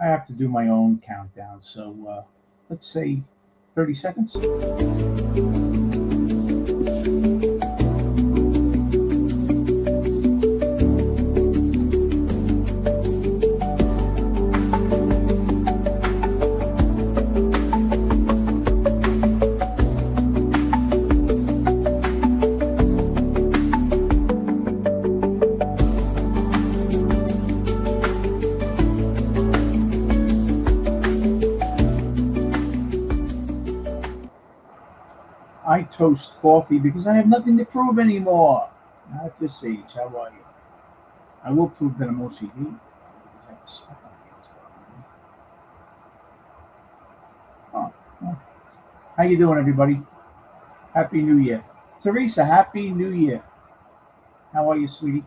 I have to do my own countdown. So let's say 30 seconds. I toast coffee because I have nothing to prove anymore. Not at this age. How are you? I will prove that I'm OCD because I have a spot on my hands. Oh, well. How you doing, everybody? Happy New Year. Teresa, Happy New Year. How are you, sweetie?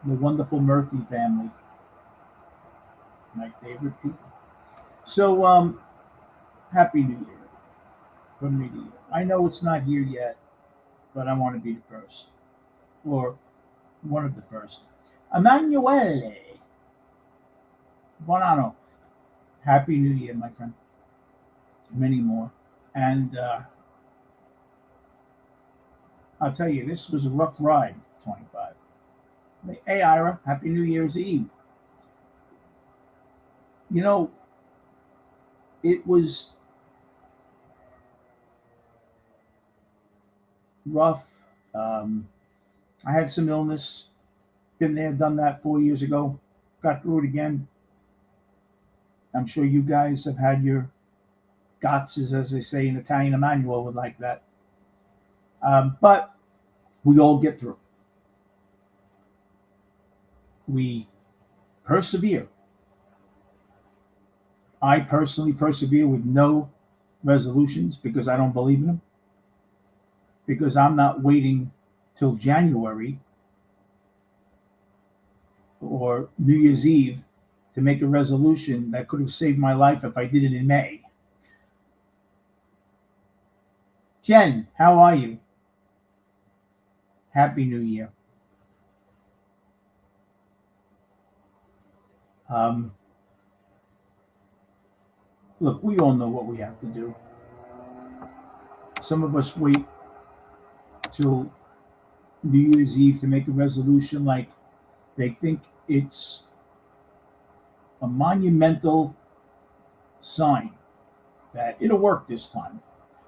The wonderful Murphy family. My favorite people. So, Happy New Year from me to you. I know it's not here yet, but I want to be the first. Or one of the first. Emanuele. Buon anno. Happy New Year, my friend. Many more. And I'll tell you, this was a rough ride, 25. Hey, Ira, Happy New Year's Eve. You know, it was rough. I had some illness. Been there, done that 4 years ago. Got through it again. I'm sure you guys have had your gotses, as they say in Italian. Emmanuel would like that. But we all get through. We persevere. I personally persevere with no resolutions because I don't believe in them. Because I'm not waiting till January or New Year's Eve to make a resolution that could have saved my life if I did it in May. Jen, how are you? Happy New Year. Um, Look, we all know what we have to do. Some of us wait till New Year's Eve to make a resolution like they think it's a monumental sign that it'll work this time.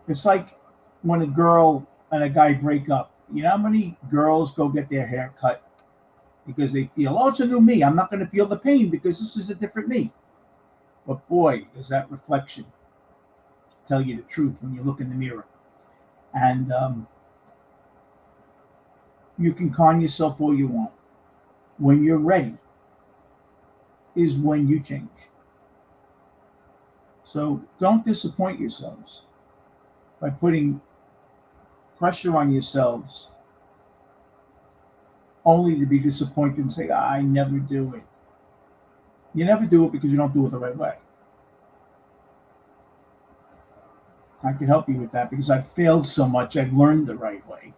It's like when a girl and a guy break up. You know how many girls go get their hair cut because they feel, oh, it's a new me. I'm not going to feel the pain because this is a different me. But boy, does that reflection tell you the truth when you look in the mirror. And you can con yourself all you want. When you're ready is when you change. So don't disappoint yourselves by putting pressure on yourselves only to be disappointed and say, I never do it. You never do it because you don't do it the right way. I can help you with that because I've failed so much, I've learned the right way.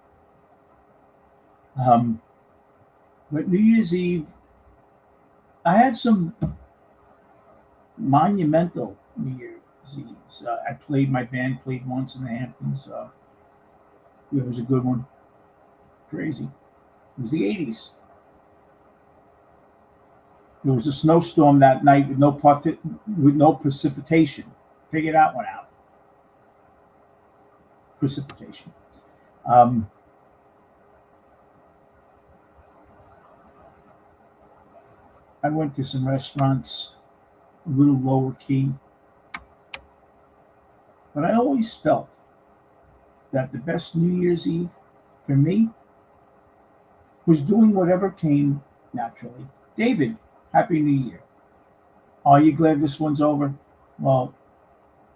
But New Year's Eve, I had some monumental New Year's Eves. My band played once in the Hamptons. It was a good one. Crazy. It was the 80s. There was a snowstorm that night with no precipitation. Figure that one out. Precipitation. I went to some restaurants, a little lower key, but I always felt that the best New Year's Eve for me was doing whatever came naturally. David, Happy New Year. Are you glad this one's over? Well,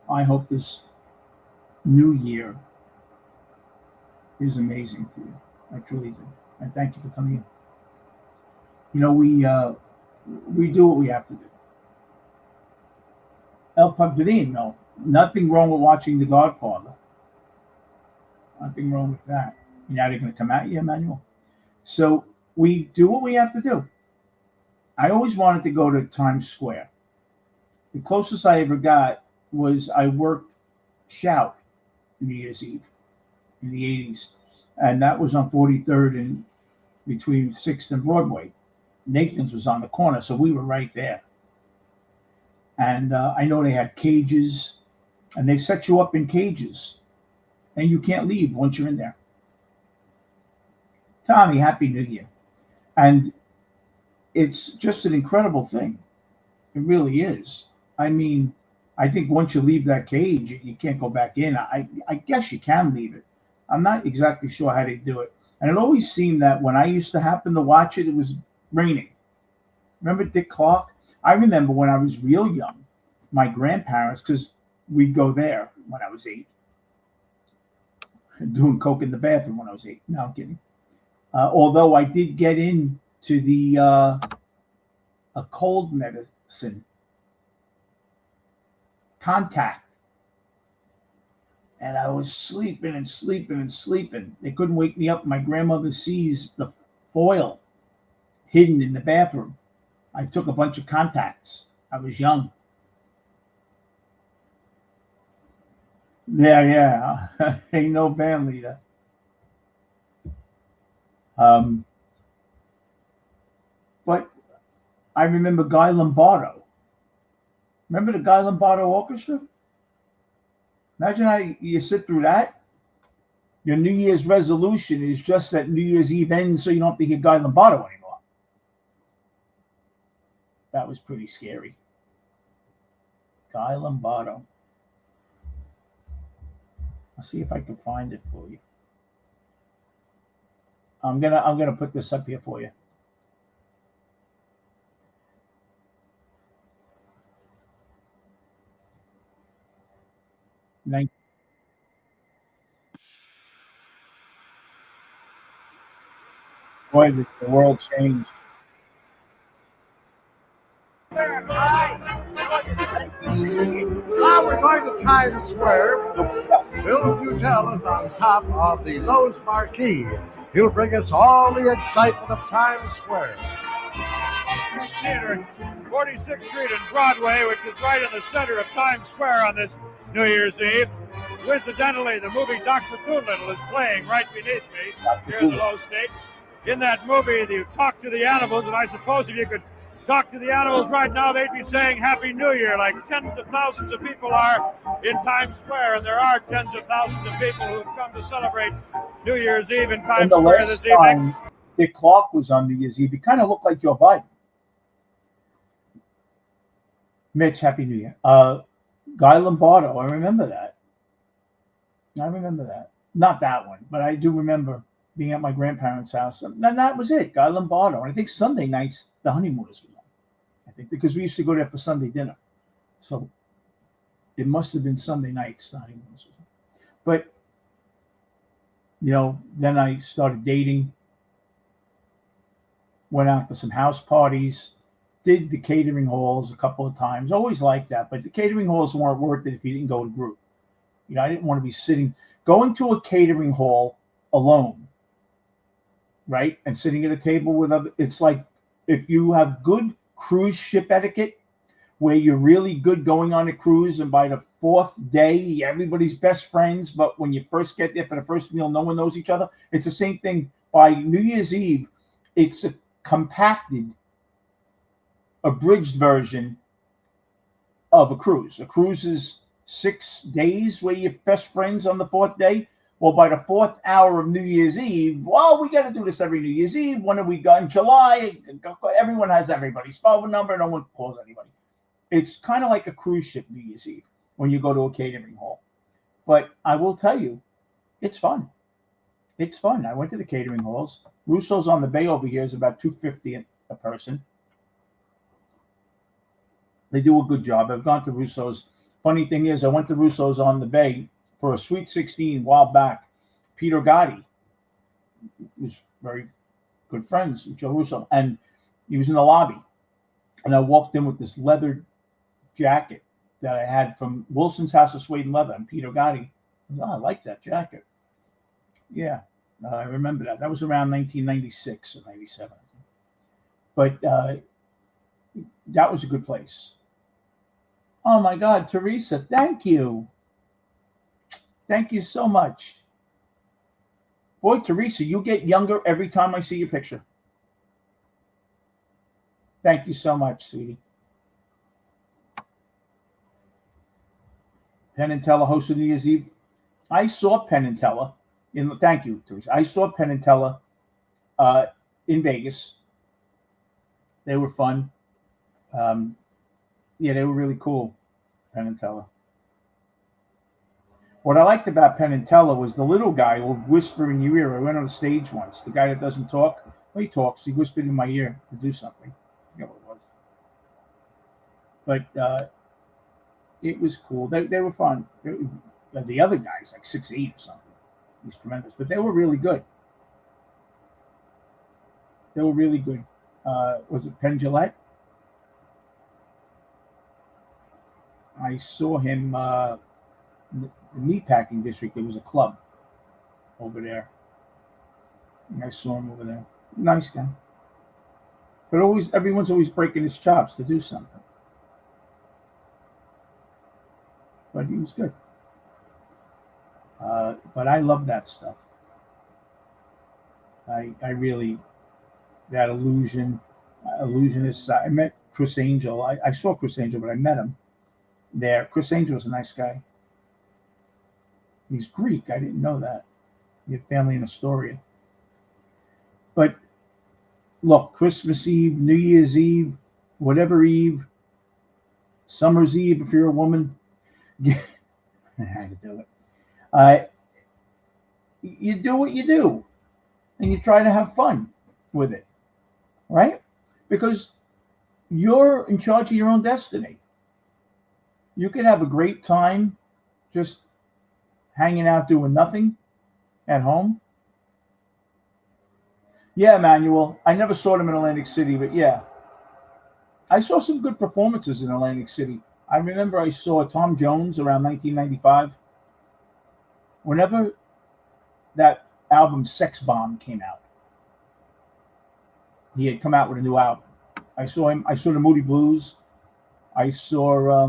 I hope this new year is amazing for you. I truly do. And thank you for coming in. You know, we do what we have to do. El Padrino, nothing wrong with watching The Godfather. Nothing wrong with that. You're not going to come at you, Emmanuel. So we do what we have to do. I always wanted to go to Times Square. The closest I ever got was I worked Shout New Year's Eve in the 80s. And that was on 43rd and between 6th and Broadway. Nathan's was on the corner, so we were right there. And I know they had cages, and they set you up in cages, and you can't leave once you're in there. Tommy, Happy New Year. And it's just an incredible thing. It really is. I mean, I think once you leave that cage, you can't go back in. I guess you can leave it. I'm not exactly sure how they do it. And it always seemed that when I used to happen to watch it, it was raining. Remember Dick Clark? I remember when I was real young, my grandparents, because we'd go there when I was 8, doing coke in the bathroom when I was 8. No, I'm kidding. Although I did get into the a cold medicine contact. And I was sleeping and sleeping and sleeping. They couldn't wake me up. My grandmother sees the foil hidden in the bathroom. I took a bunch of contacts. I was young. Yeah. Ain't no band leader. But I remember Guy Lombardo. Remember the Guy Lombardo Orchestra? Imagine how you sit through that. Your New Year's resolution is just that New Year's Eve ends so you don't have to hear Guy Lombardo anymore. That was pretty scary. Guy Lombardo. I'll see if I can find it for you. I'm gonna put this up here for you. Boy, the world changed. Now we're going to Times Square. Bill Beutel is on top of the Lowe's marquee. He'll bring us all the excitement of Times Square. Theater, 46th Street and Broadway, which is right in the center of Times Square on this New Year's Eve. Coincidentally, the movie Dr. Dolittle is playing right beneath me here in the Lowe's State. In that movie, you talk to the animals, and I suppose if you could talk to the animals right now, they'd be saying Happy New Year, like tens of thousands of people are in Times Square, and there are tens of thousands of people who've come to celebrate New Year's Eve in Times Square this evening. Dick Clark was on New Year's Eve. He kind of looked like Joe Biden. Mitch, Happy New Year. Guy Lombardo, I remember that. Not that one, but I do remember being at my grandparents' house. And that was it, Guy Lombardo. And I think Sunday nights, the Honeymooners was on. I think because we used to go there for Sunday dinner. So it must have been Sunday nights, the Honeymooners was on. But, then I started dating, went out to some house parties, did the catering halls a couple of times. Always liked that, but the catering halls weren't worth it if you didn't go to group. I didn't want to be going to a catering hall alone, right? And sitting at a table with other. It's like if you have good cruise ship etiquette, where you're really good going on a cruise, and by the 4th day, everybody's best friends. But when you first get there for the first meal, no one knows each other. It's the same thing by New Year's Eve. It's a compacted, abridged version of a cruise. A cruise is 6 days where you're best friends on the 4th day. Well, by the 4th hour of New Year's Eve, we got to do this every New Year's Eve. When have we got in July? Everyone has everybody's phone number. No one calls anybody. It's kind of like a cruise ship New Year's Eve when you go to a catering hall. But I will tell you, it's fun. It's fun. I went to the catering halls. Russo's on the Bay over here is about $250 a person. They do a good job. I've gone to Russo's. Funny thing is, I went to Russo's on the Bay for a Sweet 16 a while back. Peter Gotti was very good friends with Joe Russo, and he was in the lobby. And I walked in with this leather jacket that I had from Wilson's House of Suede and Leather, and Peter Gotti. I like that jacket. Yeah, I remember that. That was around 1996 or 97. But That was a good place. Oh my God, Teresa, thank you. Thank you so much. Boy, Teresa, you get younger every time I see your picture. Thank you so much, sweetie. Penn and Teller hosted New Year's Eve. I saw Penn and Teller. Thank you, Teresa. I saw Penn and Teller in Vegas. They were fun. Yeah, they were really cool, Penn and Teller. What I liked about Penn and Teller was the little guy who would whisper in your ear. I went on the stage once. The guy that doesn't talk, well, he talks. He whispered in my ear to do something. I forget what it was. But it was cool. They were fun. The other guy's like 6'8" or something. He's tremendous. But they were really good. They were really good. Was it Penn Jillette? I saw him the meatpacking district. There was a club over there. And I saw him over there. Nice guy. But everyone's always breaking his chops to do something. But he was good. But I love that stuff. I really, that illusionist. I met Chris Angel. I saw Chris Angel, but I met him there. Chris Angel was a nice guy. He's Greek. I didn't know that. He had family in Astoria. But look, Christmas Eve, New Year's Eve, whatever Eve, Summer's Eve, if you're a woman, I had to do it. You do what you do, and you try to have fun with it, right? Because you're in charge of your own destiny. You can have a great time just hanging out doing nothing at home. Yeah, Emmanuel. I never saw them in Atlantic City, but yeah. I saw some good performances in Atlantic City. I remember I saw Tom Jones around 1995. Whenever that album Sex Bomb came out, he had come out with a new album. I saw him. I saw the Moody Blues. I saw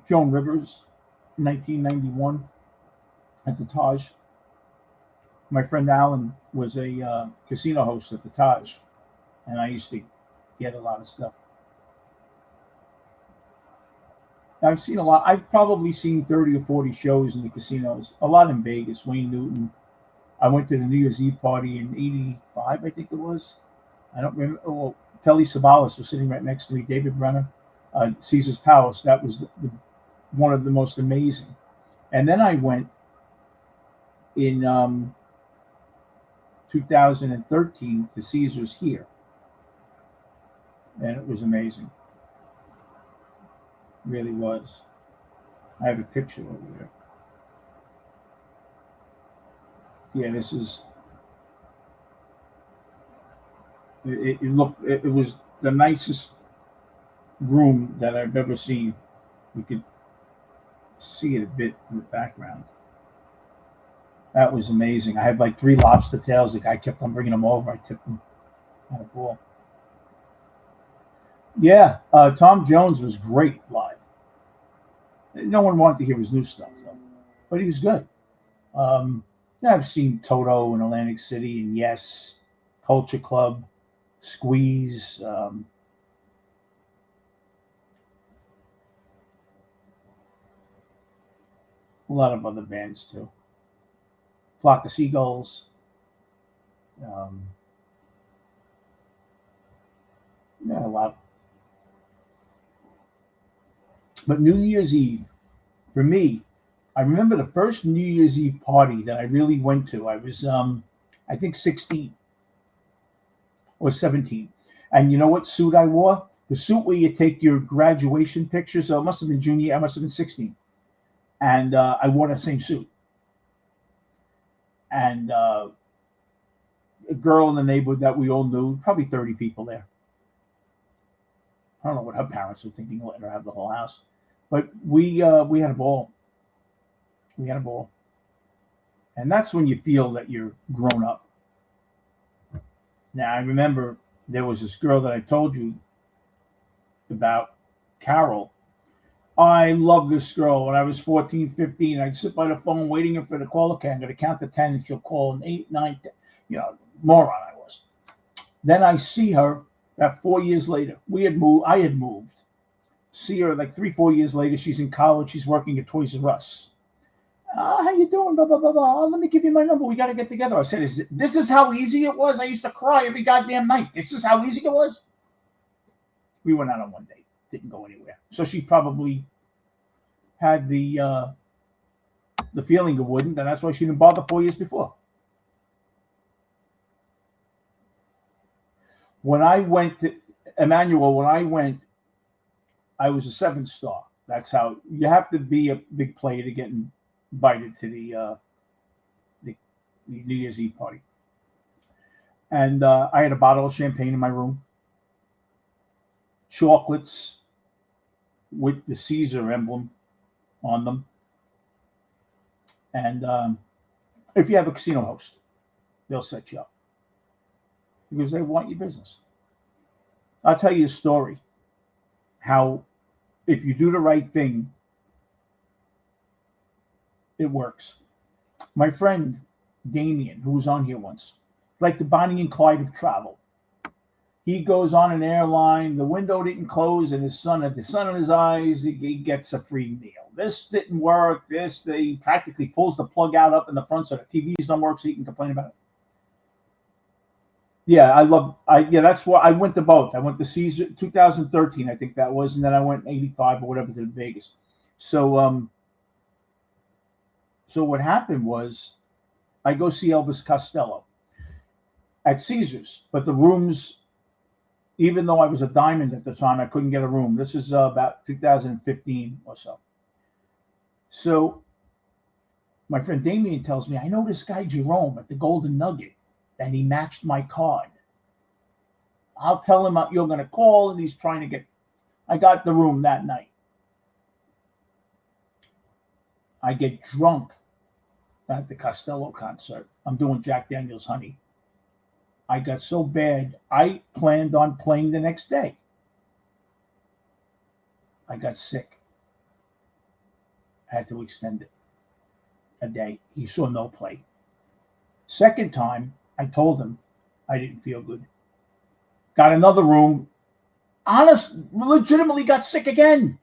Joan Rivers, 1991, at the Taj. My friend Alan was a casino host at the Taj, and I used to get a lot of stuff. I've seen a lot. I've probably seen 30 or 40 shows in the casinos, a lot in Vegas, Wayne Newton. I went to the New Year's Eve party in 85, I think it was. I don't remember. Well, Telly Savalas was sitting right next to me, David Brenner. Caesar's Palace, that was one of the most amazing. And then I went in 2013 to Caesar's here. And it was amazing. It really was. I have a picture over there. Yeah, this is. It was the nicest room that I've ever seen. You could see it a bit in the background. That was amazing. I had like 3 lobster tails. The guy kept on bringing them over. I tipped them at a ball. Yeah, Tom Jones was great live. No one wanted to hear his new stuff, though. But he was good. I've seen Toto in Atlantic City, and Yes, Culture Club, Squeeze. A lot of other bands, too. Flock of Seagulls. Yeah, a lot. But New Year's Eve, for me, I remember the first New Year's Eve party that I really went to. I was, I think, 16 or 17. And you know what suit I wore? The suit where you take your graduation picture. So it must have been junior. I must have been 16. And I wore that same suit. And a girl in the neighborhood that we all knew, probably 30 people there. I don't know what her parents were thinking, letting her have the whole house. But we had a ball. We had a ball. And that's when you feel that you're grown up. Now, I remember there was this girl that I told you about, Carol. I loved this girl. When I was 14, 15, I'd sit by the phone waiting for her to call. Okay, I'm going to count to 10 and she'll call in 8, 9, 10. You know, moron I was. Then I see her about 4 years later. We had moved. I had moved. See her like 3, 4 years later. She's in college. She's working at Toys R Us. How you doing? Blah, blah, blah, blah. Oh, let me give you my number. We got to get together. I said, this is how easy it was? I used to cry every goddamn night. This is how easy it was? We went out on one date. Didn't go anywhere. So she probably had the feeling it wouldn't, and that's why she didn't bother 4 years before. When I went to Emmanuel, I was a 7-star. That's how you have to be a big player to get invited to the New Year's Eve party. And I had a bottle of champagne in my room, chocolates with the Caesar emblem on them. And if you have a casino host, they'll set you up because they want your business. I'll tell you a story how if you do the right thing, it works. My friend Damien, who was on here once, like the Bonnie and Clyde of travel. He goes on an airline, the window didn't close, and the sun in his eyes, he gets a free meal. This didn't work. They practically pulls the plug out up in the front so the TVs don't work so he can complain about it. Yeah, that's why I went to both. I went to Caesar 2013, I think that was, and then I went 85 or whatever to Vegas. So what happened was I go see Elvis Costello at Caesars, but the rooms, even though I was a diamond at the time, I couldn't get a room. This is about 2015 or so. So my friend Damien tells me, I know this guy Jerome at the Golden Nugget, and he matched my card. I'll tell him you're going to call, and he's trying to get. I got the room that night. I get drunk at the Costello concert. I'm doing Jack Daniel's Honey. I got so bad, I planned on playing the next day. I got sick. I had to extend it a day. He saw no play. Second time, I told him I didn't feel good. Got another room. Legitimately got sick again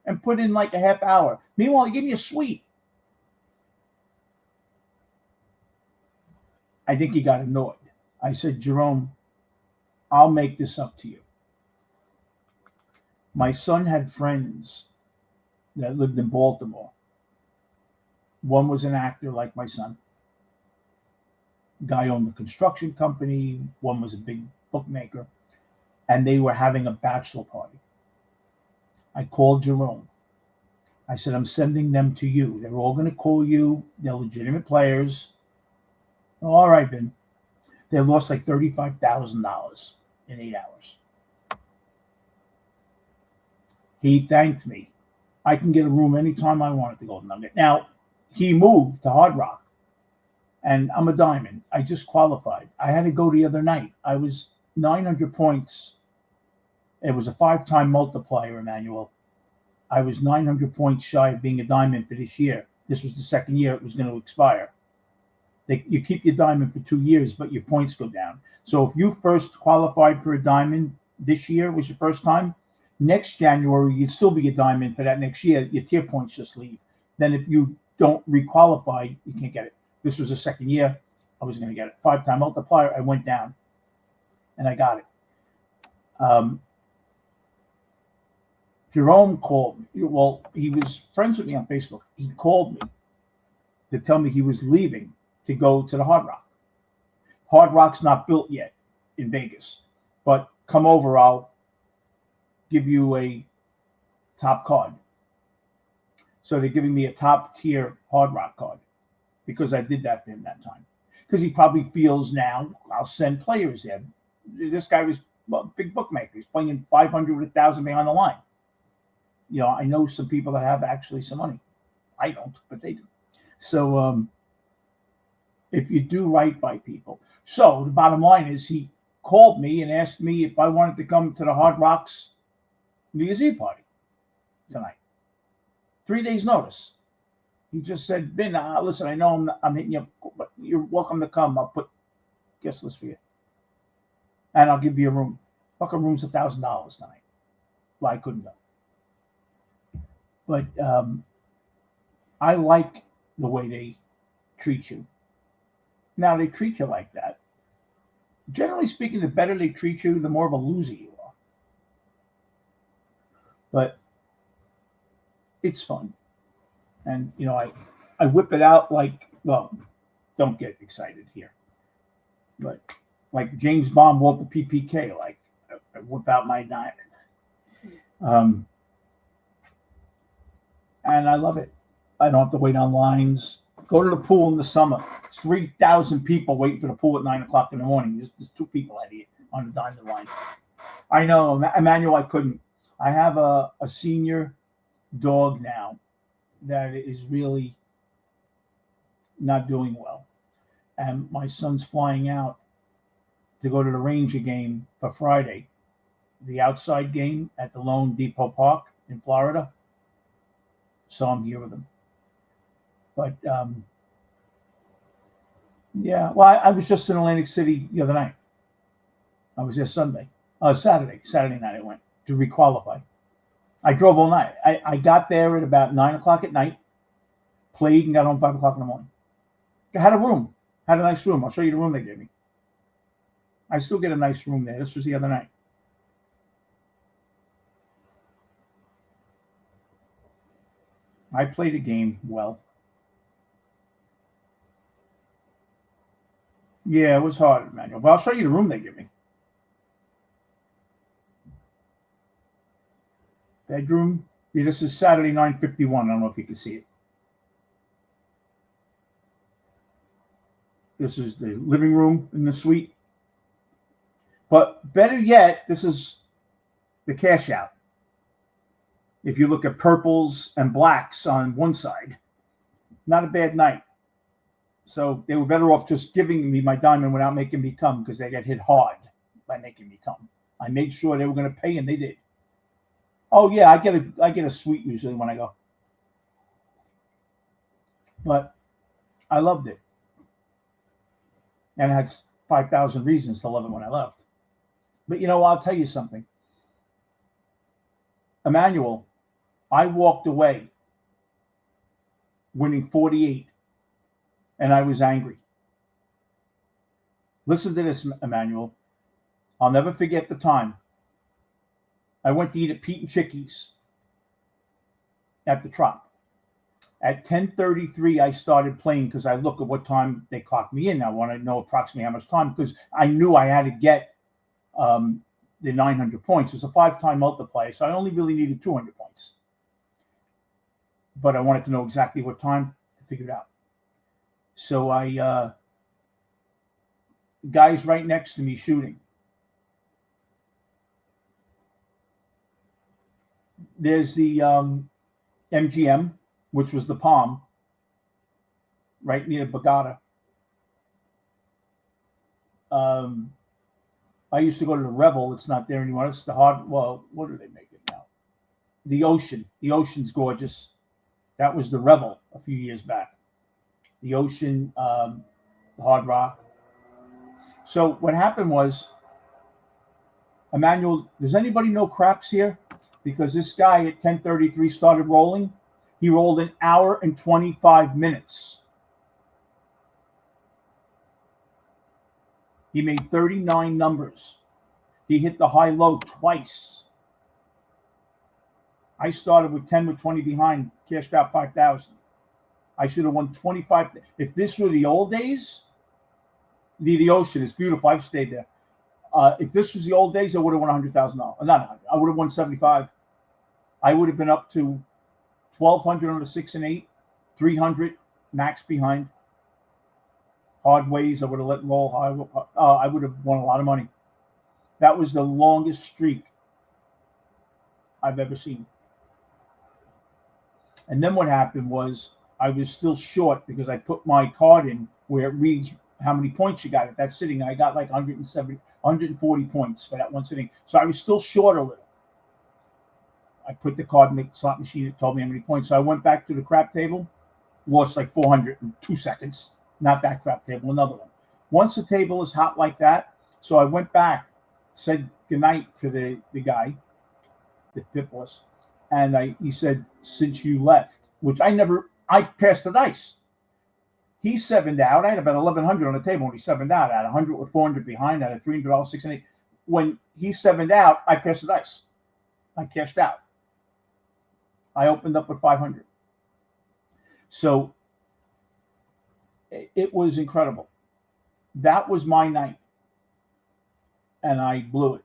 and put in like a half hour. Meanwhile, he gave me a suite. I think he got annoyed. I said, Jerome, I'll make this up to you. My son had friends that lived in Baltimore. One was an actor like my son. Guy owned a construction company. One was a big bookmaker. And they were having a bachelor party. I called Jerome. I said, I'm sending them to you. They're all going to call you. They're legitimate players. Oh, all right, Ben. They lost like $35,000 in 8 hours. He thanked me. I can get a room anytime I want at the Golden Nugget. Now, he moved to Hard Rock, and I'm a diamond. I just qualified. I had to go the other night. I was 900 points. It was a 5-time multiplier, Emmanuel. I was 900 points shy of being a diamond for this year. This was the second year it was going to expire. You keep your diamond for 2 years, but your points go down. So if you first qualified for a diamond this year, was your first time, next January, you'd still be a diamond for that next year. Your tier points just leave. Then if you don't requalify, you can't get it. This was the second year. I was going to get it. 5-time multiplier. I went down, and I got it. Jerome called me. Well, he was friends with me on Facebook. He called me to tell me he was leaving to go to the Hard Rock. Hard Rock's not built yet in Vegas, but come over, I'll give you a top card. So they're giving me a top tier Hard Rock card because I did that for him that time. Because he probably feels now I'll send players in. This guy was a big bookmaker. He's playing 500 with 1,000 behind the line. You know, I know some people that have actually some money. I don't, but they do. So if you do right by people. So the bottom line is called me and asked me if I wanted to come to the Hard Rocks New Year's Eve party tonight. 3 days notice. He just said, Vin, listen, I know I'm hitting you, but you're welcome to come. I'll put guest list for you. And I'll give you a room. Fucking room's $1,000 tonight. Well, I couldn't go. But I like the way they treat you. Now, they treat you like that. Generally speaking, the better they treat you, the more of a loser you are. But it's fun. And, you know, I whip it out like, well, don't get excited here. But like James Bond, Walter PPK, like I whip out my diamond. And I love it. I don't have to wait on lines. Go to the pool in the summer. It's 3,000 people waiting for the pool at 9 o'clock in the morning. There's 2 people out here on the diamond line. I know, Emmanuel, I couldn't. I have a senior dog now that is really not doing well. And my son's flying out to go to the Ranger game for Friday, the outside game at the Lone Depot Park in Florida. So I'm here with him. But, yeah, well, I was just in Atlantic City the other night. I was there Saturday night I went to requalify. I drove all night. I got there at about 9 o'clock at night, played and got home 5 o'clock in the morning. I had a room, had a nice room. I'll show you the room they gave me. I still get a nice room there. This was the other night. I played a game well. Yeah, it was hard, Emmanuel. But I'll show you the room they give me. Bedroom. Yeah, this is Saturday 9:51. I don't know if you can see it. This is the living room in the suite. But better yet, this is the cash out. If you look at purples and blacks on one side, not a bad night. So they were better off just giving me my diamond without making me come, because they got hit hard by making me come. I made sure they were going to pay, and they did. Oh yeah, I get a suite usually when I go. But I loved it, and I had 5,000 reasons to love it when I left. But you know, I'll tell you something, Emmanuel. I walked away winning 48, and I was angry. Listen to this, Emmanuel. I'll never forget the time. I went to eat at Pete and Chickies at the Trop. At 10:33, I started playing because I look at what time they clocked me in. I want to know approximately how much time, because I knew I had to get the 900 points. It's a 5-time multiplier, so I only really needed 200 points. But I wanted to know exactly what time to figure it out. So guys right next to me shooting. There's the MGM, which was the Palm, right near Bagata. I used to go to the Revel. It's not there anymore. It's the hard. Well, what do they make it now? The Ocean. The Ocean's gorgeous. That was the Revel a few years back. The Ocean, the Hard Rock. So what happened was, Emmanuel, does anybody know craps here? Because this guy at 10:33 started rolling. He rolled an hour and 25 minutes. He made 39 numbers. He hit the high-low twice. I started with 10 with 20 behind, cashed out 5,000. I should have won 25. If this were the old days, the Ocean is beautiful. I've stayed there. If this was the old days, I would have won $100,000. Not 100. I would have won 75. I would have been up to 1,200 on the 6 and 8, 300 max behind. Hard ways, I would have let roll. I would have won a lot of money. That was the longest streak I've ever seen. And then what happened was, I was still short because I put my card in where it reads how many points you got at that sitting. And I got like 170, 140 points for that one sitting. So I was still short a little. I put the card in the slot machine. It told me how many points. So I went back to the crap table, lost like 400 in 2 seconds. Not that crap table, another one. Once the table is hot like that, so I went back, said goodnight to the guy, the pit boss, and he said, since you left, which I passed the dice. He sevened out. I had about 1,100 on the table when he sevened out. I had 100 with 400 behind. I had $300, 6 and 8. When he sevened out, I passed the dice. I cashed out. I opened up with 500. So it was incredible. That was my night. And I blew it.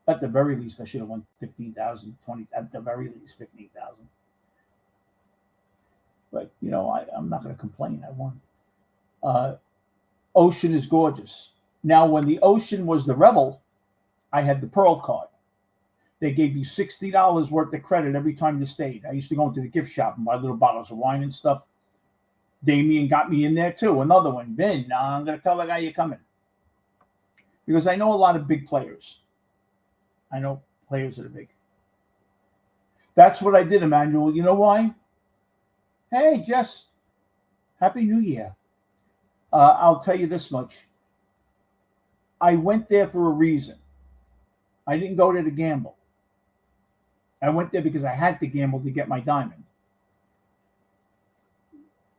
At the very least, I should have won 15,000, 20, at the very least 15,000. But, I'm not going to complain. I won. Ocean is gorgeous. Now, when the Ocean was the Revel, I had the Pearl card. They gave you $60 worth of credit every time you stayed. I used to go into the gift shop and buy little bottles of wine and stuff. Damien got me in there too. Another one. Vin, I'm going to tell the guy you're coming. Because I know a lot of big players. I know players that are big. That's what I did, Emmanuel. You know why? Hey, Jess. Happy New Year. I'll tell you this much. I went there for a reason. I didn't go there to gamble. I went there because I had to gamble to get my diamond.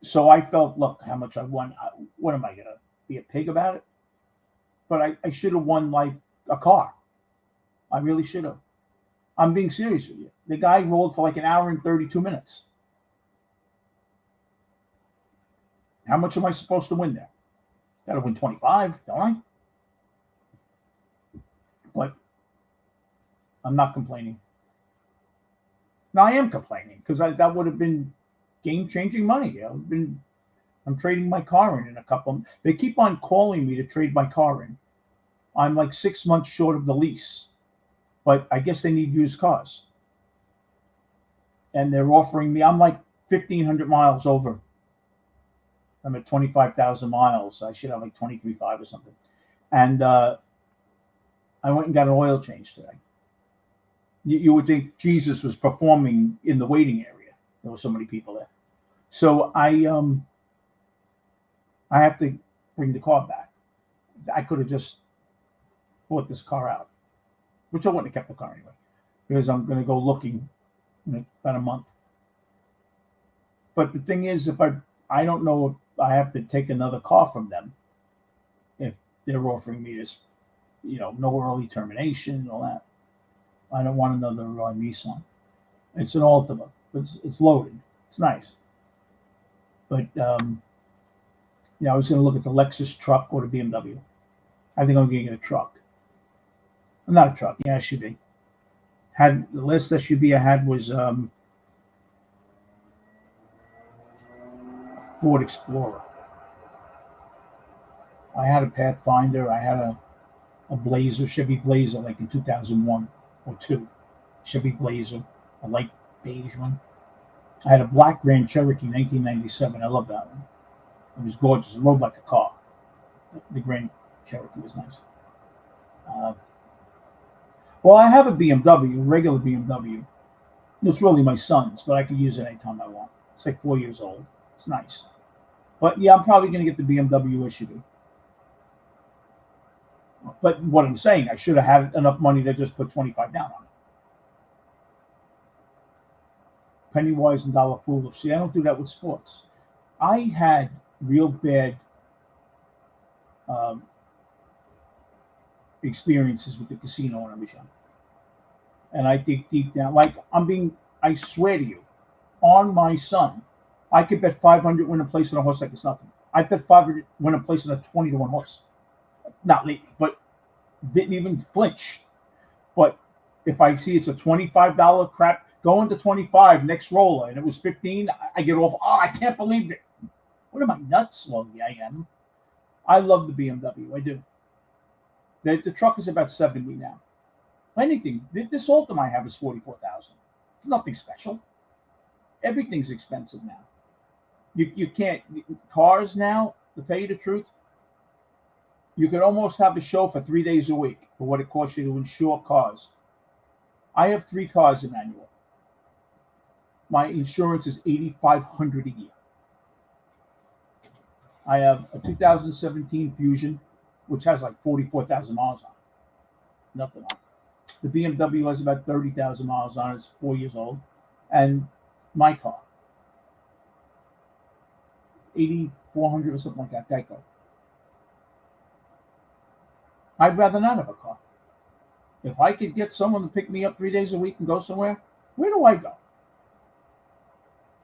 So I felt, look, how much I won. What am I going to be a pig about it? But I should have won like a car. I really should have. I'm being serious with you. The guy rolled for like an hour and 32 minutes. How much am I supposed to win there? Got to win 25, don't I? But I'm not complaining. Now I am complaining because that would have been game-changing money. I'm trading my car in a couple. They keep on calling me to trade my car in. I'm like 6 months short of the lease, but I guess they need used cars. And they're offering me. I'm like 1,500 miles over. I'm at 25,000 miles. I should have like 23.5 or something. And I went and got an oil change today. You would think Jesus was performing in the waiting area. There were so many people there. So I have to bring the car back. I could have just bought this car out, which I wouldn't have kept the car anyway, because I'm going to go looking in about a month. But the thing is, if I don't know if I have to take another car from them, if they're offering me this, no early termination and all that. I don't want another Nissan. It's an Altima. It's loaded. It's nice. But, I was going to look at the Lexus truck or the BMW. I think I'm going to get a truck. Not a truck. Yeah, SUV. The last SUV I had was Ford Explorer. I had a Pathfinder. I had a Blazer, Chevy Blazer, like in 2001 or 2. Chevy Blazer, a light beige one. I had a black Grand Cherokee 1997. I love that one. It was gorgeous. It rode like a car. The Grand Cherokee was nice. Well, I have a BMW, a regular BMW. It's really my son's, but I can use it anytime I want. It's like 4 years old. It's nice. But yeah, I'm probably going to get the BMW SUV. But what I'm saying, I should have had enough money to just put 25 down on it. Penny wise and dollar foolish. See, I don't do that with sports. I had real bad experiences with the casino when I was young. And I think deep down, I swear to you, on my son, I could bet 500 win a place on a horse like it's nothing. I bet 500 win a place on a 20-1 horse. Not lately, but didn't even flinch. But if I see it's a $25 crap, going to 25 next roller, and it was 15, I get off. Oh, I can't believe it. What am I, nuts? Well, yeah, I am. I love the BMW. I do. The truck is about 70 now. Anything. This Altima I have is 44,000. It's nothing special. Everything's expensive now. You can't. Cars now, to tell you the truth, you could almost have a show for 3 days a week for what it costs you to insure cars. I have 3 cars, Emmanuel. My insurance is $8,500 a year. I have a 2017 Fusion, which has like 44,000 miles on it. Nothing on it. The BMW has about 30,000 miles on it. It's 4 years old. And my car, 8,400 or something like that, Geico. I'd rather not have a car. If I could get someone to pick me up 3 days a week and go somewhere, where do I go?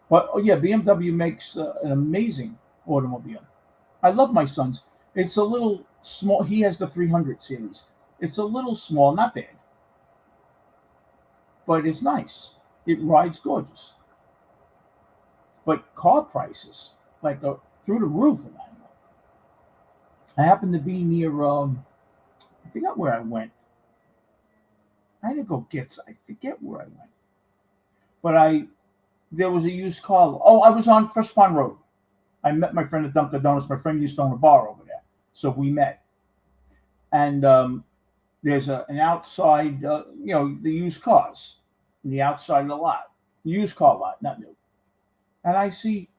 But, oh yeah, BMW makes an amazing automobile. I love my son's. It's a little small. He has the 300 series. It's a little small, not bad. But it's nice. It rides gorgeous. But car prices, like through the roof, Emmanuel. I happened to be near, I forgot where I went. I had to go I forget where I went. But there was a used car. Oh, I was on First Pond Road. I met my friend at Dunkin' Donuts. My friend used to own a bar over there. So we met. And there's an outside, the used cars, in the outside of the lot. Used car lot, not new. And I see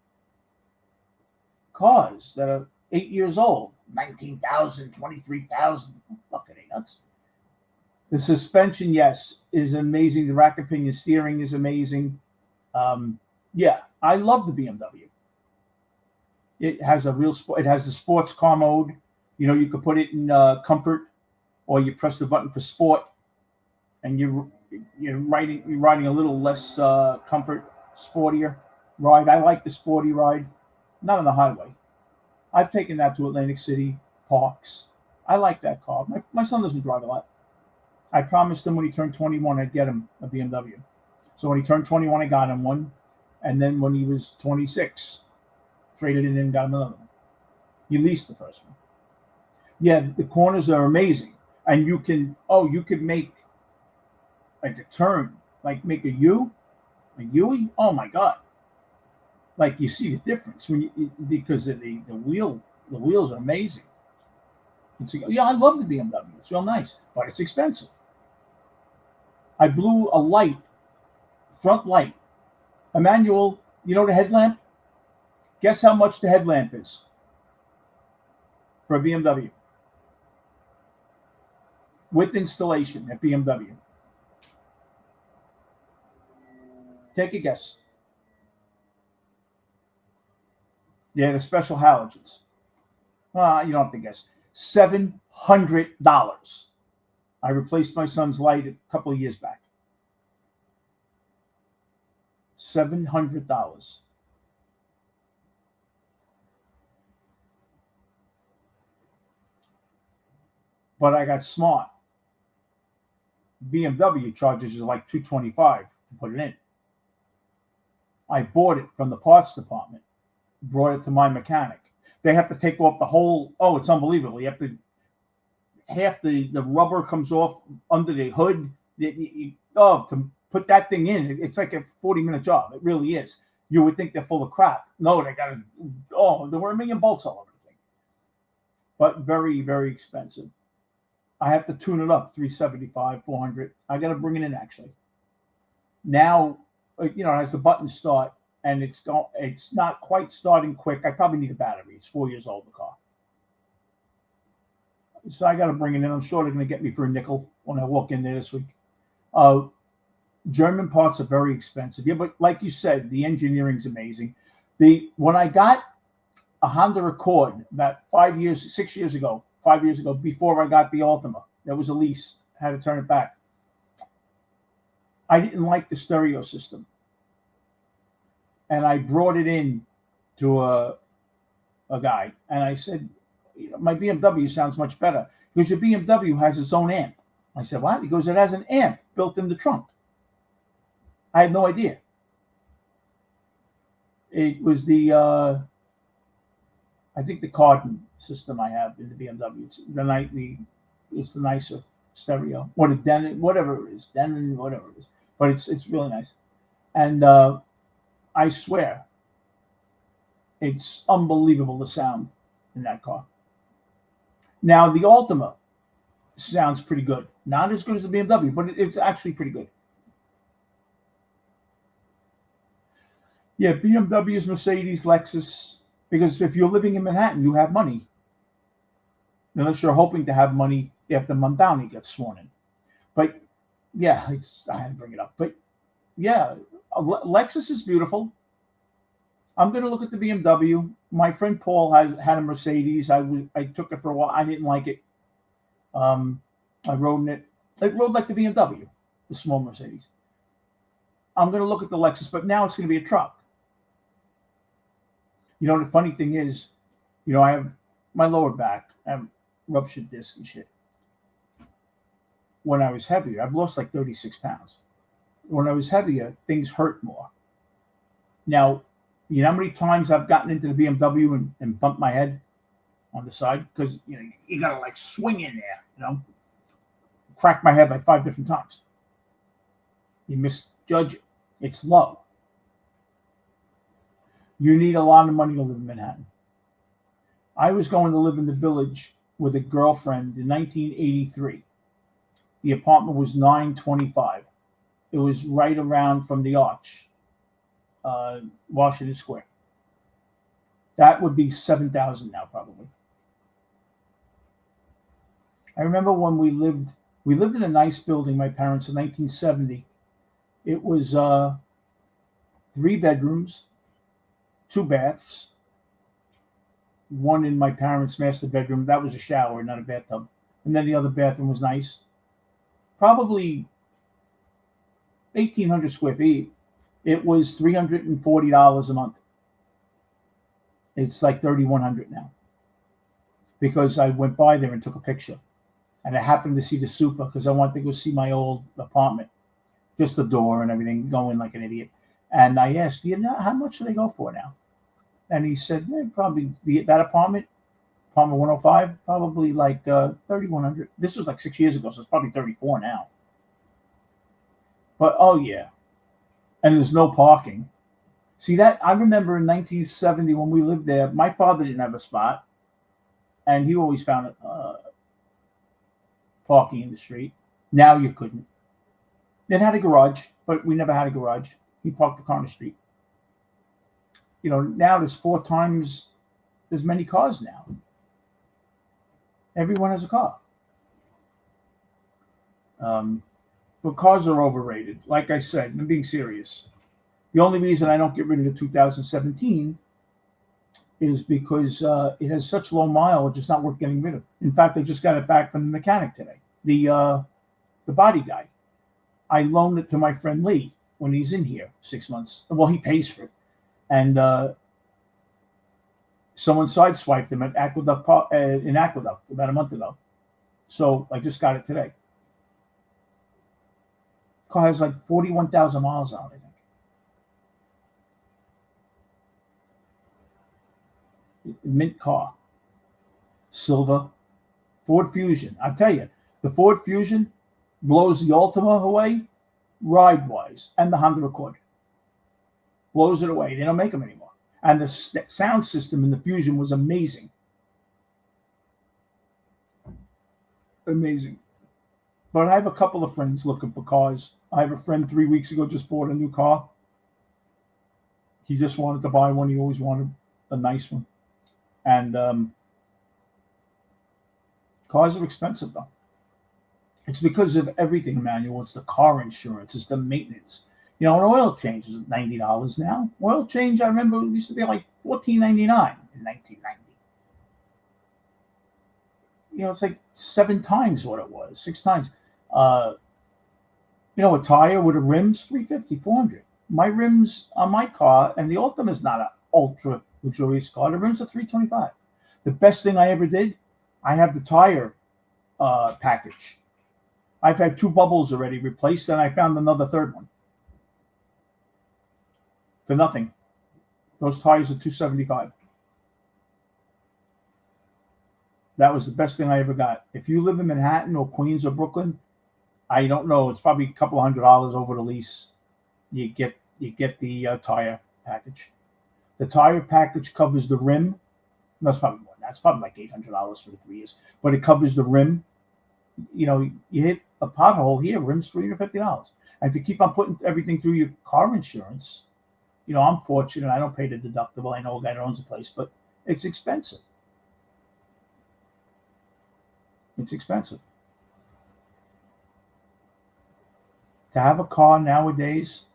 cars that are 8 years old, 19,000, 23,000. Fucking nuts. The suspension, yes, is amazing. The rack pinion steering is amazing. Yeah, I love the BMW. It has It has the sports car mode. You could put it in comfort, or you press the button for sport, and you're riding a little less comfort, sportier ride. I like the sporty ride, not on the highway. I've taken that to Atlantic City parks. I like that car. My son doesn't drive a lot. I promised him when he turned 21, I'd get him a BMW. So when he turned 21, I got him one. And then when he was 26, traded it in and got him another one. He leased the first one. Yeah, the corners are amazing. And you can make like a turn, like make a U. Oh my God. Like you see the difference because of the wheels are amazing. Yeah, I love the BMW. It's real nice, but it's expensive. I blew a front light. Emmanuel, the headlamp? Guess how much the headlamp is for a BMW? With installation at BMW. Take a guess. Yeah, the special halogens. You don't have to guess. $700. I replaced my son's light a couple of years back. $700. But I got smart. BMW charges you like $225 to put it in. I bought it from the parts department, brought it to my mechanic. They have to take off the whole. Oh, it's unbelievable. You have to. Half the rubber comes off under the hood. To put that thing in, it's like a 40-minute job. It really is. You would think they're full of crap. No, they got to. Oh, there were a million bolts all over the thing. But very, very expensive. I have to tune it up, 375, 400. I got to bring it in actually. Now, it has the button start, and it's not quite starting quick. I probably need a battery. It's 4 years old, the car. So I got to bring it in. I'm sure they're going to get me for a nickel when I walk in there this week. German parts are very expensive. Yeah, but like you said, the engineering's amazing. When I got a Honda Accord about 6 years ago, 5 years ago, before I got the Altima, there was a lease. I had to turn it back. I didn't like the stereo system. And I brought it in to a guy, and I said, my BMW sounds much better because your BMW has its own amp. I said, what? He goes, it has an amp built in the trunk. I had no idea. It was I think the Cardan system I have in the BMW. It's the nicer stereo, or the Denon, whatever it is, whatever it is. But it's really nice. And I swear, It's unbelievable the sound in that car. Now the Altima sounds pretty good. Not as good as the BMW, but it's actually pretty good. Yeah, BMWs, Mercedes, Lexus. Because if you're living in Manhattan, you have money. Unless you're hoping to have money after Mondowney gets sworn in. But yeah, I had to bring it up. But yeah, Lexus is beautiful. I'm going to look at the BMW. My friend Paul had a Mercedes. I took it for a while. I didn't like it. I rode in it. It rode like the BMW, the small Mercedes. I'm going to look at the Lexus, but now it's going to be a truck. You know, the funny thing is, you know, I have my lower back. I have ruptured disc and shit. When I was heavier, I've lost like 36 pounds. When I was heavier, things hurt more. Now, you know how many times I've gotten into the BMW and bumped my head on the side? Because, you know, you got to like swing in there, you know. Cracked my head like 5 different times. You misjudge it. It's low. You need a lot of money to live in Manhattan. I was going to live in the Village with a girlfriend in 1983. The apartment was $925. It was right around from the Arch, Washington Square. That would be $7,000 now, probably. I remember when we lived in a nice building, my parents, in 1970. It was 3 bedrooms, 2 baths, one in my parents' master bedroom. That was a shower, not a bathtub. And then the other bathroom was nice. Probably 1,800 square feet. It was $340 a month. It's like $3,100 now. Because I went by there and took a picture. And I happened to see the super because I wanted to go see my old apartment. Just the door and everything, going like an idiot. And I asked, you know, how much do they go for now? And he said, probably that apartment 105, probably like 3,100. This was like 6 years ago, so it's probably 34 now. But oh yeah, and there's no parking. See that? I remember in 1970 when we lived there, my father didn't have a spot, and he always found parking in the street. Now you couldn't. It had a garage, but we never had a garage. He parked the car on the street. You know, now there's 4 times as many cars now. Everyone has a car. But cars are overrated. Like I said, I'm being serious. The only reason I don't get rid of the 2017 is because it has such low mileage, it's not worth getting rid of. In fact, I just got it back from the mechanic today. The body guy. I loaned it to my friend Lee when he's in here 6 months. Well, he pays for it. And someone sideswiped him at Aqueduct in Aqueduct about a month ago. So I just got it today. Car has like 41,000 miles on it, I think. Mint car. Silver. Ford Fusion. I tell you, the Ford Fusion blows the Altima away ride-wise, and the Honda Accord. Blows it away. They don't make them anymore. And the sound system in the Fusion was amazing. Amazing. But I have a couple of friends looking for cars. I have a friend 3 weeks ago just bought a new car. He just wanted to buy one. He always wanted a nice one. And cars are expensive, though. It's because of everything, Emmanuel. It's the car insurance. It's the maintenance. You know, an oil change is $90 now. Oil change, I remember, it used to be like $14.99 in 1990. You know, it's like 7 times what it was, 6 times. You know, a tire with a rims, $350, $400. My rims on my car, and the Altima is not an ultra luxurious car. The rims are $325. The best thing I ever did, I have the tire package. I've had 2 bubbles already replaced, and I found another third one. For nothing. Those tires are $275. That was the best thing I ever got. If you live in Manhattan or Queens or Brooklyn, I don't know. It's probably a couple $100 over the lease. You get the tire package. The tire package covers the rim. That's probably more. That's probably like $800 for the 3 years, but it covers the rim. You hit a pothole here, rim's $350. And if you keep on putting everything through your car insurance, I'm fortunate. I don't pay the deductible. I know a guy that owns a place, but it's expensive. It's expensive. To have a car nowadays,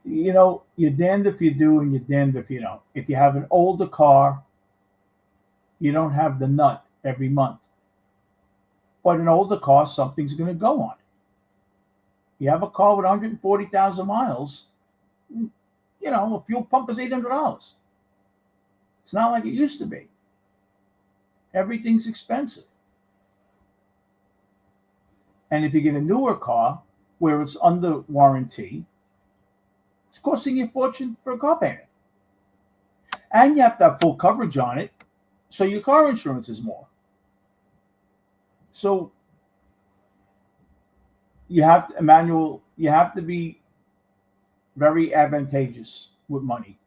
you're damned if you do and you're damned if you don't. If you have an older car, you don't have the nut every month. But an older car, something's going to go on it. You have a car with 140,000 miles, a fuel pump is $800. It's not like it used to be. Everything's expensive. And if you get a newer car where it's under warranty, it's costing you a fortune for a car payment. And you have to have full coverage on it, so your car insurance is more. So you have to be very advantageous with money.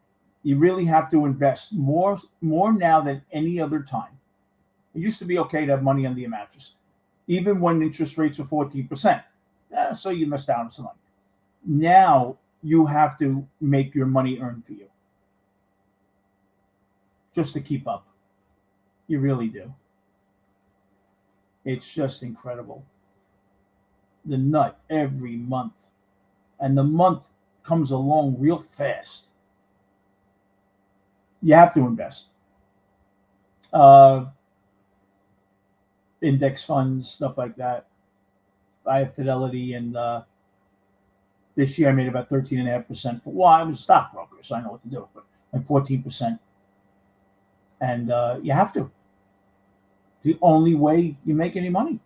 You really have to invest more now than any other time. It used to be okay to have money under your mattress, even when interest rates were 14%. So you missed out on some money. Now you have to make your money earn for you, just to keep up. You really do. It's just incredible. The nut every month. And the month comes along real fast. You have to invest. Index funds, stuff like that. I have Fidelity, and this year I made about 13.5%. I was a stockbroker, so I know what to do. But and 14%. And you have to. The only way you make any money.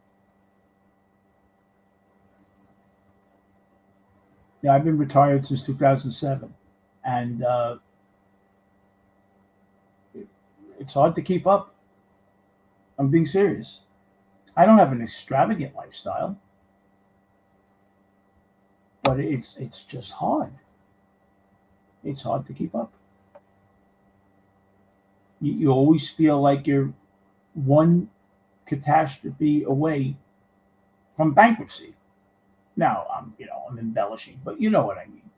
Yeah, I've been retired since 2007, and it's hard to keep up. I'm being serious. I don't have an extravagant lifestyle, but it's just hard. It's hard to keep up. You always feel like you're one catastrophe away from bankruptcy. Now, I'm embellishing, but you know what I mean.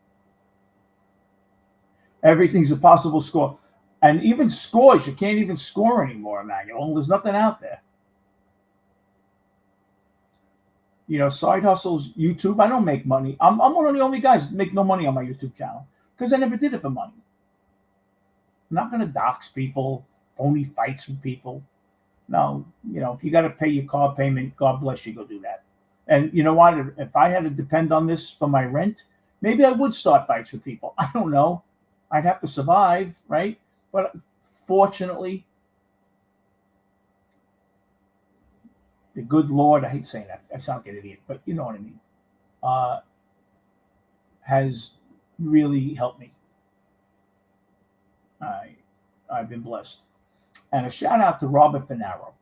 Everything's a possible score. And even scores, you can't even score anymore, Emmanuel. There's nothing out there. Side hustles, YouTube. I don't make money. I'm one of the only guys that make no money on my YouTube channel because I never did it for money. I'm not going to dox people, phony fights with people. No, if you got to pay your car payment, God bless you, go do that. And you know what? If I had to depend on this for my rent, maybe I would start fights with people. I don't know. I'd have to survive, right? But fortunately, the good Lord, I hate saying that. I sound like an idiot, but you know what I mean, has really helped me. I've been blessed. And a shout out to Robert Finaro.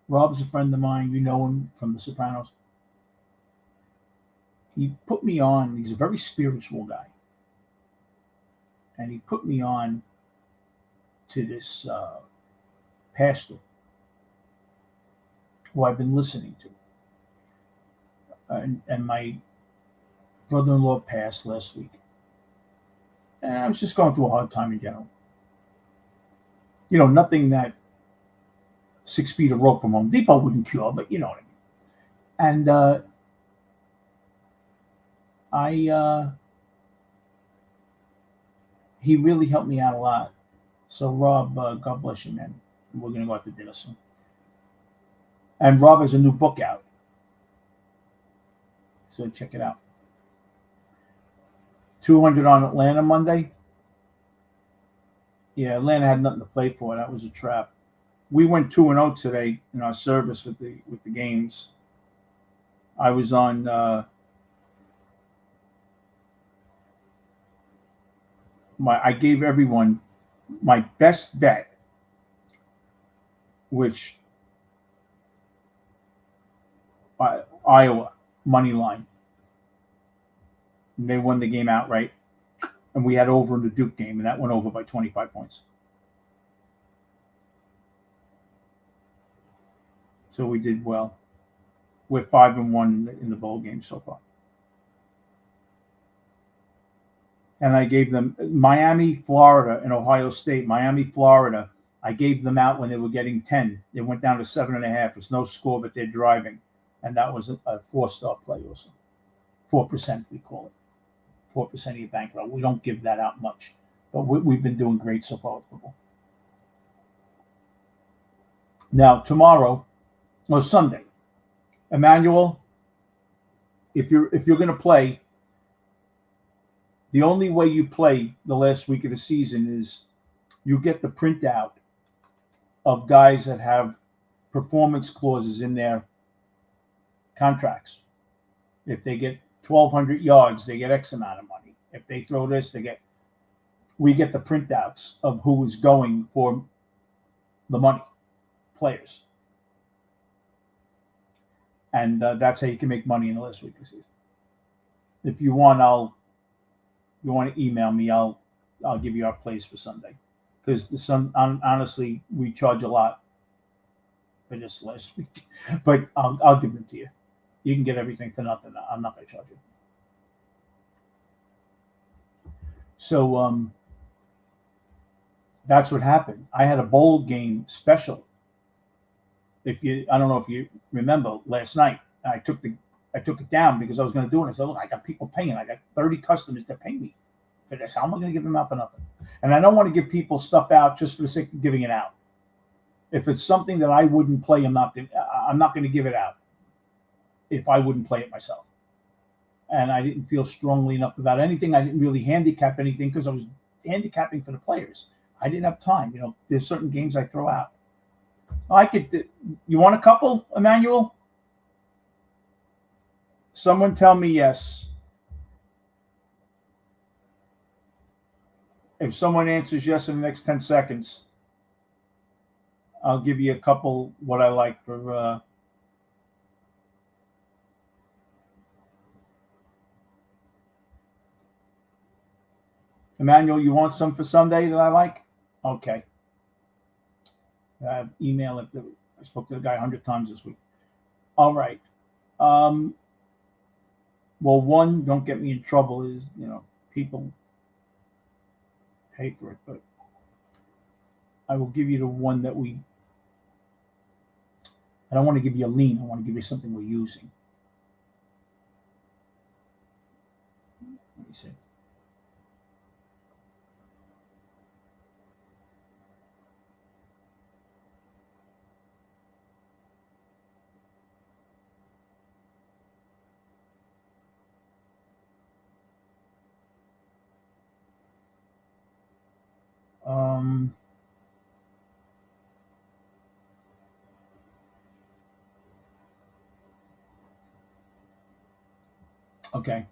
Rob's a friend of mine. You know him from The Sopranos. He put me on. He's a very spiritual guy. And he put me on to this pastor who I've been listening to. And my brother-in-law passed last week. And I was just going through a hard time in general. Nothing that 6 feet of rope from Home Depot wouldn't cure, but you know what I mean. And he really helped me out a lot. So Rob, God bless you, man. We're going to go out to dinner soon. And Rob has a new book out. So check it out. 200 on Atlanta Monday. Yeah, Atlanta had nothing to play for. That was a trap. We went 2-0 today in our service with the games. I was on I gave everyone my best bet, which Iowa money line. And they won the game outright. And we had over in the Duke game, and that went over by 25 points. So we did well. We're 5-1 in the bowl game so far. And I gave them Miami, Florida, and Ohio State. Miami, Florida, I gave them out when they were getting 10. They went down to 7.5. It's no score, but they're driving. And that was a 4-star play also. 4%, we call it. 4% of your bankroll. We don't give that out much. But we've been doing great so far with football. Now, tomorrow, or Sunday, Emmanuel, if you're going to play, the only way you play the last week of the season is you get the printout of guys that have performance clauses in their contracts. If they get 1,200 yards, they get X amount of money. If they throw this, we get the printouts of who is going for the money, players. And that's how you can make money in the last week of the season. If you want, you want to email me, I'll give you our plays for Sunday. Because honestly, we charge a lot for this last week. But I'll give them to you. You can get everything for nothing. I'm not going to charge you. So that's what happened. I had a bowl game special. I don't know if you remember last night, I took it down because I was going to do it. I said, look, I got people paying. I got 30 customers that pay me for this. How am I going to give them out for nothing? And I don't want to give people stuff out just for the sake of giving it out. If it's something that I wouldn't play, I'm not going to give it out if I wouldn't play it myself. And I didn't feel strongly enough about anything. I didn't really handicap anything because I was handicapping for the players. I didn't have time. There's certain games I throw out. You want a couple, Emmanuel? Someone tell me yes. If someone answers yes in the next 10 seconds, I'll give you a couple what I like for Emmanuel, you want some for Sunday that I like? Okay. Email it. I spoke to the guy 100 times this week. All right. Well, one, don't get me in trouble, is, people pay for it, but I will give you the one that I don't want to give you a lean. I want to give you something we're using. Let me see. Okay.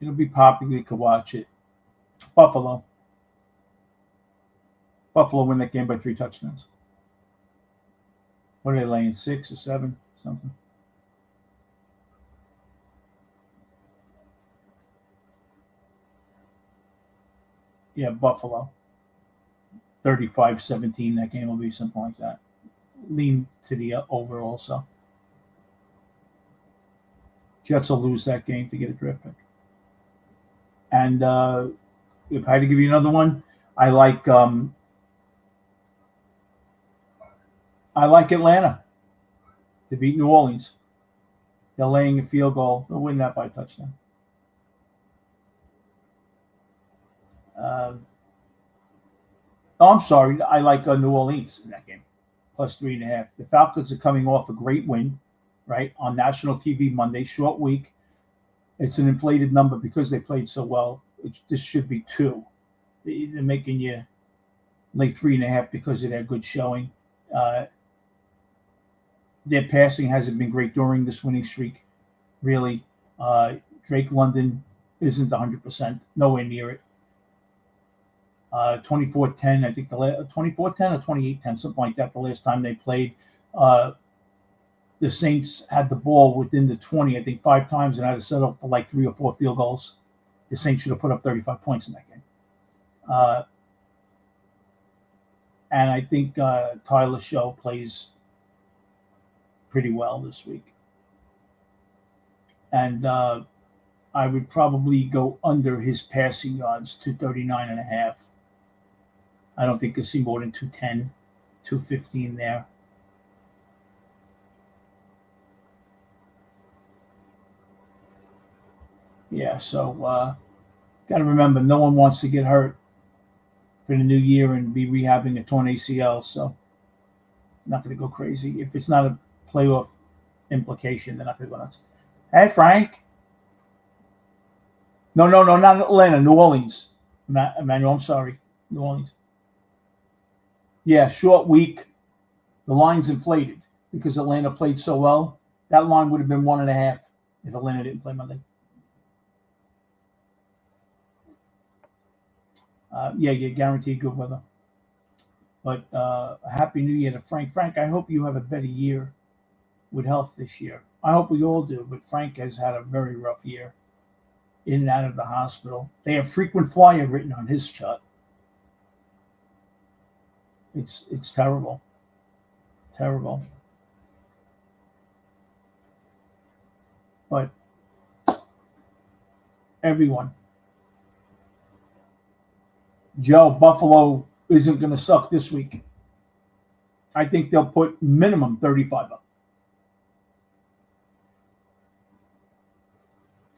It'll be popular. You could watch it. Buffalo win that game by 3 touchdowns. What are they laying? 6 or 7? Something. Yeah, Buffalo. 35-17. That game will be something like that. Lean to the over also. Jets will lose that game to get a draft pick. And if I had to give you another one, I like Atlanta to beat New Orleans. They're laying a field goal. They'll win that by a touchdown. I'm sorry. I like New Orleans in that game, plus 3.5. The Falcons are coming off a great win, right, on national TV Monday, short week. It's an inflated number because they played so well. This should be 2. They're making you lay 3.5 because of their good showing. Their passing hasn't been great during this winning streak, really. Drake London isn't 100%, nowhere near it. 24-10, I think 24-10 or 28-10, something like that. The last time they played, the Saints had the ball within the 20, I think 5 times, and had to settle for like 3 or 4 field goals. the Saints should have put up 35 points in that game. And I think Tyler Show plays pretty well this week. And I would probably go under his passing yards to 39.5. I don't think you'll see more than 210, 215 there. Yeah, so got to remember, no one wants to get hurt for the new year and be rehabbing a torn ACL, so I'm not going to go crazy. If it's not a playoff implication, they're not going to go nuts. Hey, Frank. No, not Atlanta, New Orleans. Emmanuel, I'm sorry. New Orleans. Yeah, short week. The line's inflated because Atlanta played so well. That line would have been 1.5 if Atlanta didn't play Monday. Yeah, guaranteed good weather. But Happy New Year to Frank. Frank, I hope you have a better year with health this year. I hope we all do, but Frank has had a very rough year in and out of the hospital. They have frequent flyer written on his chart. It's terrible. Terrible. But everyone, Joe, Buffalo isn't going to suck this week. I think they'll put minimum 35 up.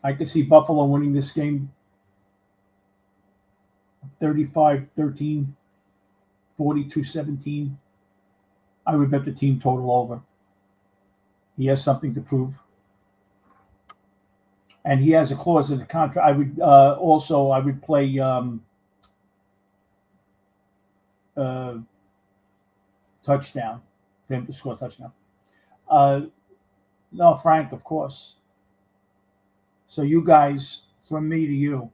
I could see Buffalo winning this game 35-13, 42-17. I would bet the team total over. He has something to prove. And he has a clause in the contract. I would I would play touchdown for him to score a touchdown. No, Frank, of course. So you guys, from me to you,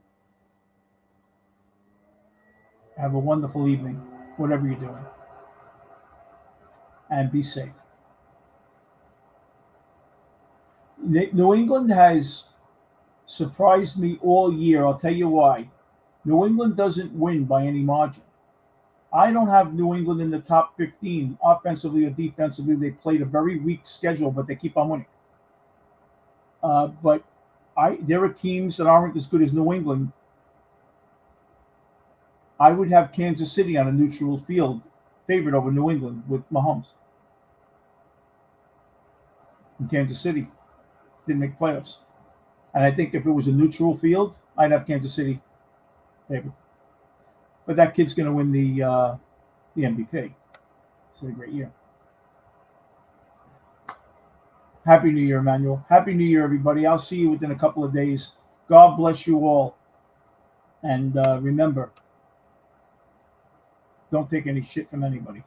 have a wonderful evening, whatever you're doing. And be safe. New England has surprised me all year. I'll tell you why. New England doesn't win by any margin. I don't have New England in the top 15 offensively or defensively. They played a very weak schedule, but they keep on winning. But there are teams that aren't as good as New England. I would have Kansas City on a neutral field favored over New England with Mahomes. And Kansas City didn't make playoffs. And I think if it was a neutral field, I'd have Kansas City favored. But that kid's going to win the MVP. It's a great year. Happy New Year, Emmanuel. Happy New Year, everybody. I'll see you within a couple of days. God bless you all. And remember, don't take any shit from anybody.